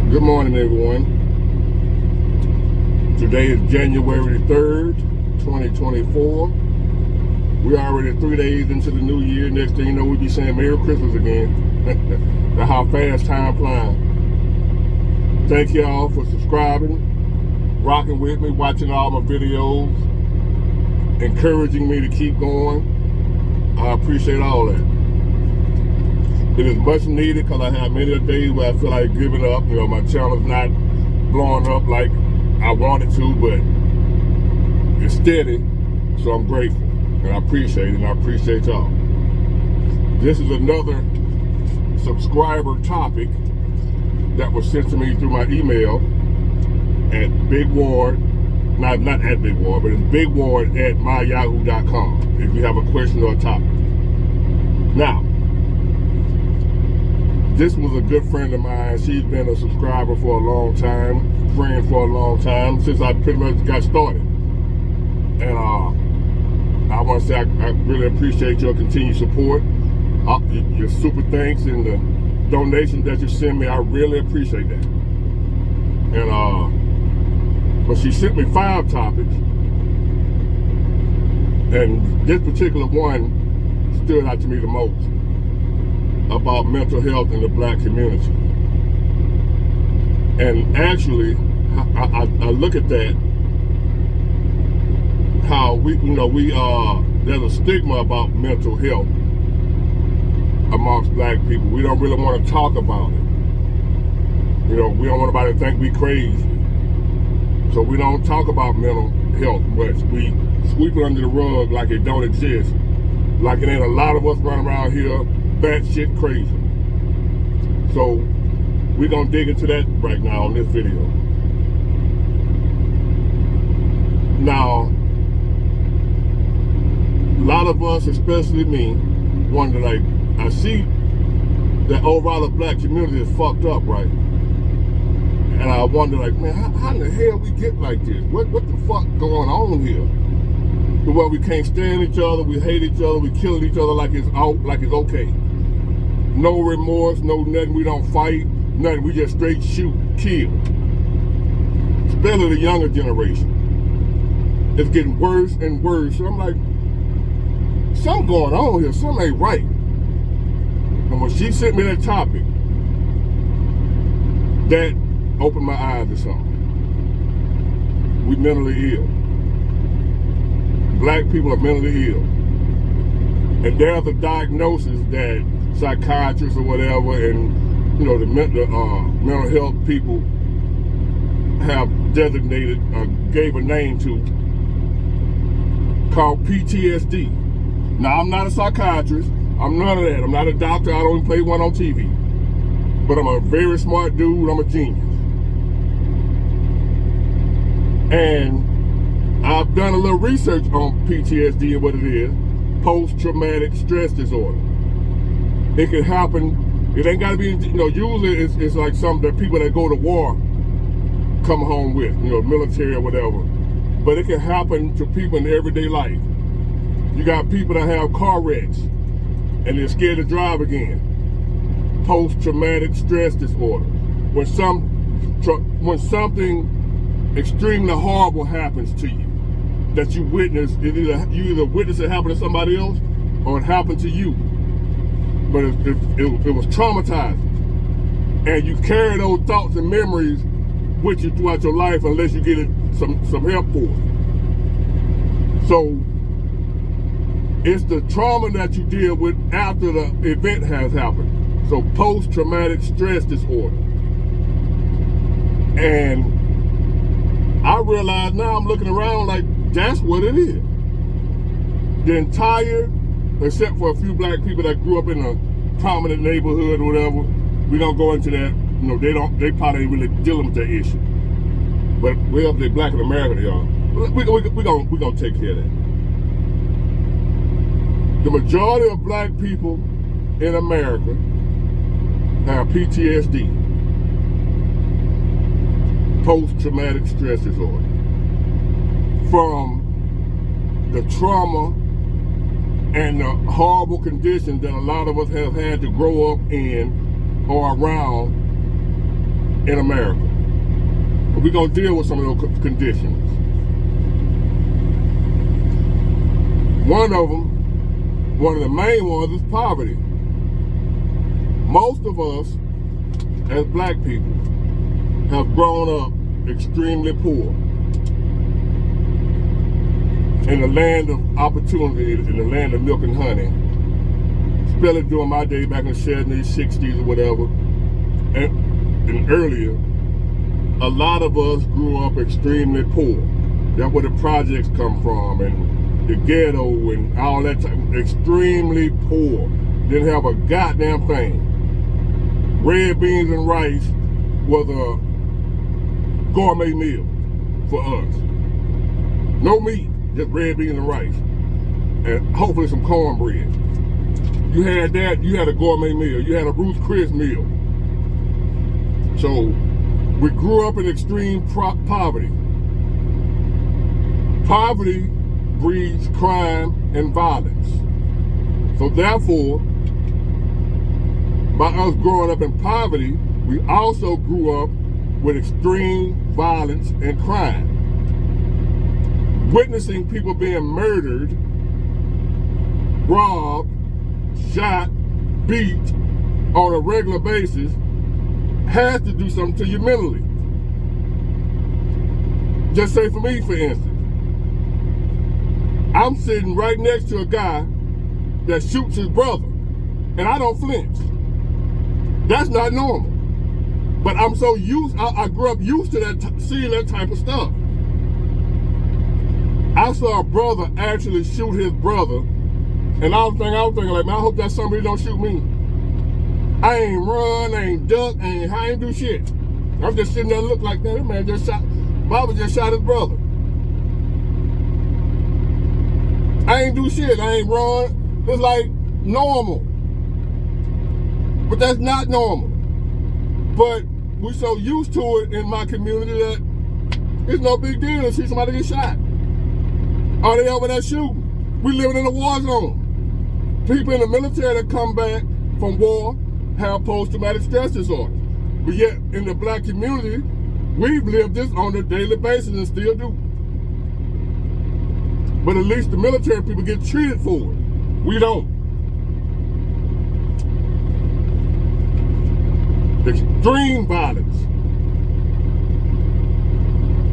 Good morning, everyone. Today is January 3rd, 2024. We're already 3 days into the new year. Next thing you know, we'll be saying Merry Christmas again. That's how fast time flies. Thank y'all for subscribing, rocking with me, watching all my videos, encouraging me to keep going. I appreciate all that. It is much needed because I have many days where I feel like giving up. You know, my channel's not blowing up like I wanted to, but it's steady, so I'm grateful. And I appreciate it, and I appreciate y'all. This is another subscriber topic that was sent to me through my email at Big Ward, not at Big Ward, but it's bigward@myyahoo.com if you have a question or a topic. Now, this was a good friend of mine. She's been a subscriber for a long time, friend for a long time, since I pretty much got started. And I want to say I really appreciate your continued support. Your super thanks and the donations that you send me, I really appreciate that. And but she sent me 5 topics, and this particular one stood out to me the most, about mental health in the black community. And actually, I look at that, how there's a stigma about mental health amongst black people. We don't really want to talk about it. You know, we don't want anybody to think we crazy. So we don't talk about mental health much. We sweep it under the rug like it don't exist. Like it ain't a lot of us running around here batshit crazy. So we're gonna dig into that right now on this video. Now, a lot of us, especially me, wonder, like, I see that overall the black community is fucked up, right? And I wonder, like, man, how in the hell we get like this? What the fuck going on here? To where we can't stand each other, we hate each other, we killing each other like it's okay. No remorse, no nothing. We don't fight, nothing. We just straight shoot, kill. Especially the younger generation. It's getting worse and worse. So I'm like, something going on here. Something ain't right. And when she sent me that topic, that opened my eyes to something. We mentally ill. Black people are mentally ill. And there's a diagnosis that psychiatrists or whatever, and the mental health people have designated, gave a name to, called PTSD. Now, I'm not a psychiatrist. I'm none of that. I'm not a doctor. I don't even play one on TV. But I'm a very smart dude. I'm a genius. And I've done a little research on PTSD and what it is. Post-traumatic stress disorder. It can happen. It ain't got to be, usually it's like something that people that go to war come home with, military or whatever. But it can happen to people in everyday life. You got people that have car wrecks and they're scared to drive again. Post-traumatic stress disorder. When something extremely horrible happens to you, that you witness, you either witness it happen to somebody else or it happened to you. But it was traumatizing. And you carry those thoughts and memories with you throughout your life unless you get some help for it. So it's the trauma that you deal with after the event has happened. So post-traumatic stress disorder. And I realize now, I'm looking around like that's what it is. The entire, except for a few black people that grew up in a prominent neighborhood or whatever, we don't go into that. They probably ain't really dealing with that issue. But well, they're black in America, y'all. We gonna take care of that. The majority of black people in America have PTSD, post-traumatic stress disorder, from the trauma and the horrible conditions that a lot of us have had to grow up in or around in America. But we're going to deal with some of those conditions. One of the main ones is poverty. Most of us, as black people, have grown up extremely poor. In the land of opportunity, in the land of milk and honey. Especially during my day back in the 70s, 60s, or whatever, and earlier, a lot of us grew up extremely poor. That's where the projects come from, and the ghetto, and all that time. Extremely poor. Didn't have a goddamn thing. Red beans and rice was a gourmet meal for us. No meat, just red beans and rice, and hopefully some cornbread. You had that, you had a gourmet meal. You had a Ruth's Chris meal. So we grew up in extreme poverty. Poverty breeds crime and violence. So therefore, by us growing up in poverty, we also grew up with extreme violence and crime. Witnessing people being murdered, robbed, shot, beat on a regular basis has to do something to you mentally. Just say for me, for instance, I'm sitting right next to a guy that shoots his brother, and I don't flinch. That's not normal. But I'm so used, I grew up used to that, seeing that type of stuff. I saw a brother actually shoot his brother, and I was thinking like, man, I hope that somebody don't shoot me. I ain't run, I ain't duck, I ain't do shit. I'm just sitting there looking like that man just shot, Baba just shot his brother. I ain't do shit, I ain't run. It's like normal. But that's not normal. But we're so used to it in my community that it's no big deal to see somebody get shot. Or they over there shooting. We living in a war zone. People in the military that come back from war have post-traumatic stress disorder. But yet, in the black community, we've lived this on a daily basis and still do. But at least the military people get treated for it. We don't. Extreme violence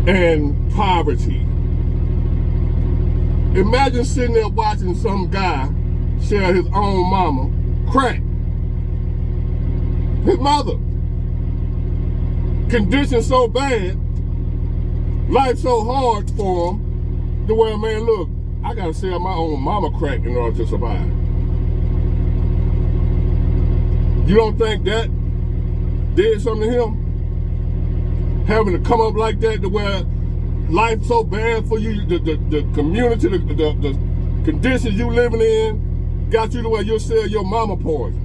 and poverty. Imagine sitting there watching some guy share his own mama crack. His mother. Conditions so bad, life so hard for him, the way, man, look, I gotta sell my own mama crack in order to survive. You don't think that did something to him? Having to come up like that to where life's so bad for you, the community, the conditions you living in, got you to where you'll sell your mama poison.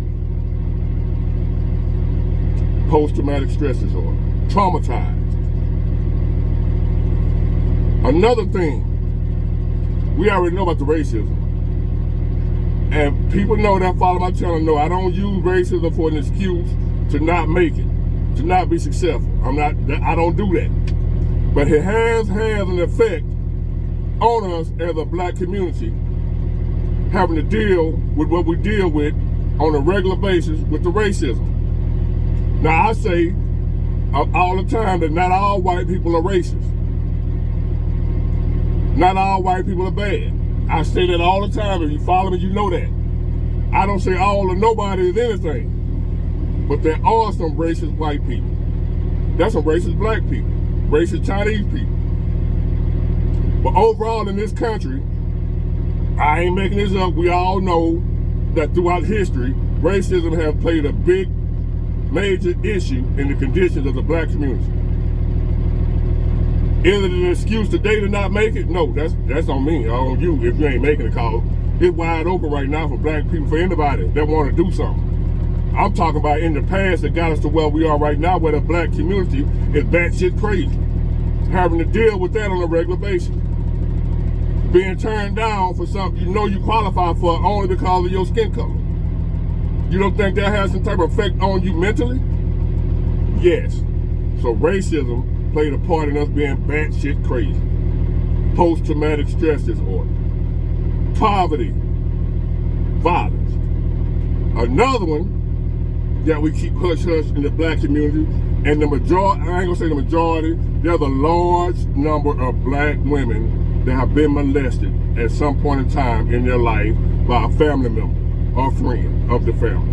Post-traumatic stress disorder. Traumatized. Another thing, we already know about the racism. And people know that follow my channel know I don't use racism for an excuse to not make it, to not be successful. I don't do that. But it has an effect on us as a black community, having to deal with what we deal with on a regular basis with the racism. Now I say all the time that not all white people are racist. Not all white people are bad. I say that all the time. If you follow me, you know that. I don't say all or nobody is anything. But there are some racist white people. There's some racist black people. Racist Chinese people. But overall in this country, I ain't making this up. We all know that throughout history, racism has played a big, major issue in the conditions of the black community. Is it an excuse today to not make it? No, that's on me, on you if you ain't making the call. It's wide open right now for black people, for anybody that want to do something. I'm talking about in the past that got us to where we are right now, where the black community is batshit crazy. Having to deal with that on a regular basis. Being turned down for something you know you qualify for only because of your skin color. You don't think that has some type of effect on you mentally? Yes. So racism played a part in us being batshit crazy. Post-traumatic stress disorder. Poverty. Violence. Another one that we keep hush-hush in the black community, and the majority, I ain't gonna say the majority, there's a large number of black women that have been molested at some point in time in their life by a family member or friend of the family.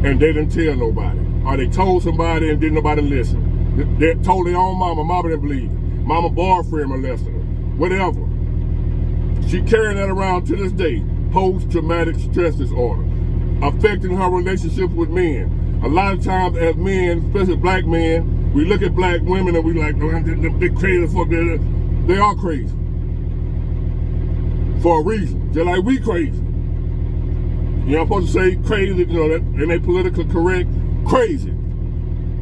And they didn't tell nobody. Or they told somebody and didn't nobody listen. They told their own mama didn't believe it. Mama boyfriend molested her. Whatever. She carrying that around to this day. Post-traumatic stress disorder. Affecting her relationships with men. A lot of times as men, especially black men, we look at black women and we like, oh, they're crazy for this. They are crazy. For a reason. Just like we crazy. You're not supposed to say crazy, you know, that and they politically correct. Crazy.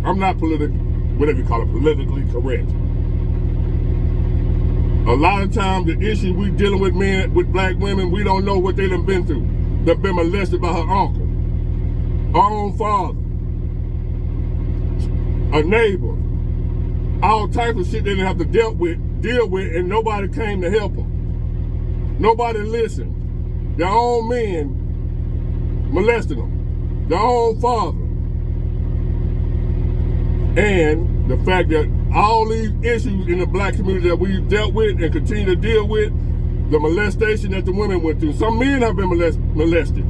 I'm not whatever you call it, politically correct. A lot of times the issues we dealing with men, with black women, we don't know what they done been through. They've been molested by her uncle, her own father, a neighbor, all types of shit they didn't have to deal with, and nobody came to help them. Nobody listened. Their own men molested them. Their own father. And the fact that all these issues in the black community that we've dealt with and continue to deal with, the molestation that the women went through. Some men have been molested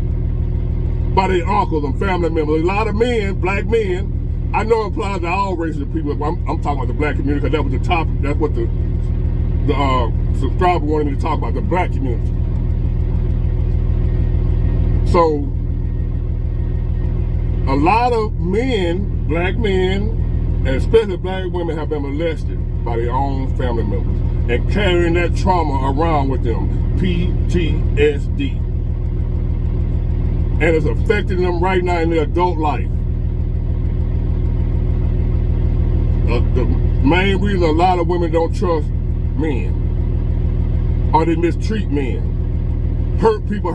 by their uncles and family members. A lot of men, black men, I know it applies to all races of people. I'm talking about the black community because that was the topic. That's what the subscriber wanted me to talk about, the black community. So, a lot of men, black men, and especially black women, have been molested by their own family members and carrying that trauma around with them, PTSD. And it's affecting them right now in their adult life. The main reason a lot of women don't trust men, or they mistreat men. Hurt people.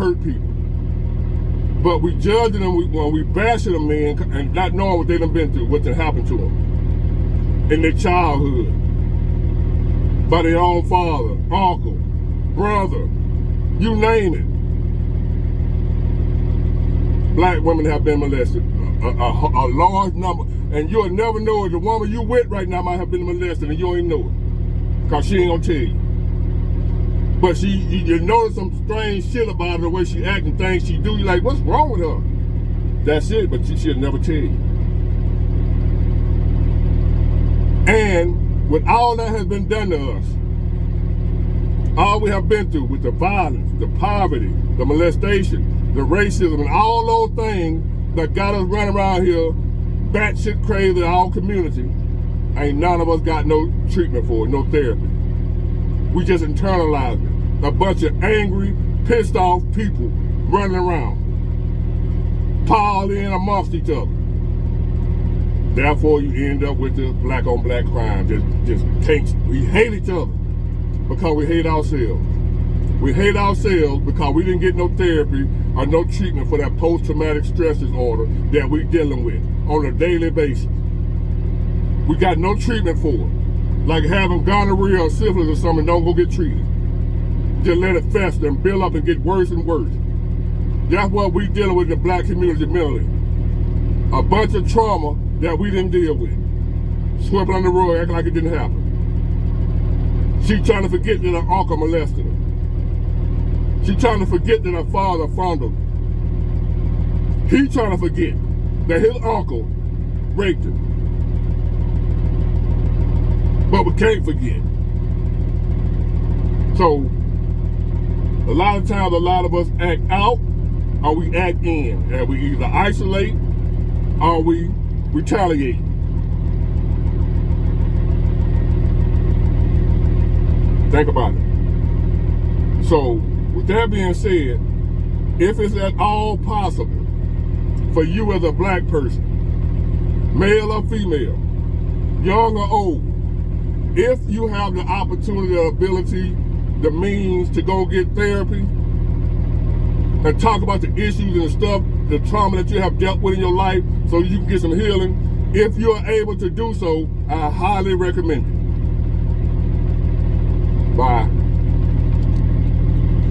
But we judging them when we bashing them men and not knowing what they done been through, what done happened to them in their childhood, by their own father, uncle, brother, you name it. Black women have been molested, a large number, and you'll never know it. The woman you with right now might have been molested and you don't even know it, because she ain't gonna tell you. But you notice some strange shit about her, the way she act and things she do. You're like, what's wrong with her? That's it, but she'll never tell you. And with all that has been done to us, all we have been through with the violence, the poverty, the molestation, the racism, and all those things that got us running around here batshit crazy in our community, ain't none of us got no treatment for it, no therapy. We just internalized it. A bunch of angry, pissed off people running around, piled in amongst each other. Therefore, you end up with the black on black crime. We hate each other because we hate ourselves. We hate ourselves because we didn't get no therapy or no treatment for that post-traumatic stress disorder that we're dealing with on a daily basis. We got no treatment for it. Like having gonorrhea or syphilis or something, don't go get treated. Just let it fester and build up and get worse and worse. That's what we dealing with in the black community mentally. A bunch of trauma that we didn't deal with. Swept under the rug, acting like it didn't happen. She trying to forget that her uncle molested her. She trying to forget that her father fondled her. He trying to forget that his uncle raped her. But we can't forget. So, a lot of times, a lot of us act out or we act in. And we either isolate or we retaliate. Think about it. So, with that being said, if it's at all possible for you as a black person, male or female, young or old, if you have the opportunity or ability, the means to go get therapy and talk about the issues and the stuff, the trauma that you have dealt with in your life so you can get some healing, If you're able to do so, I highly recommend it. Bye.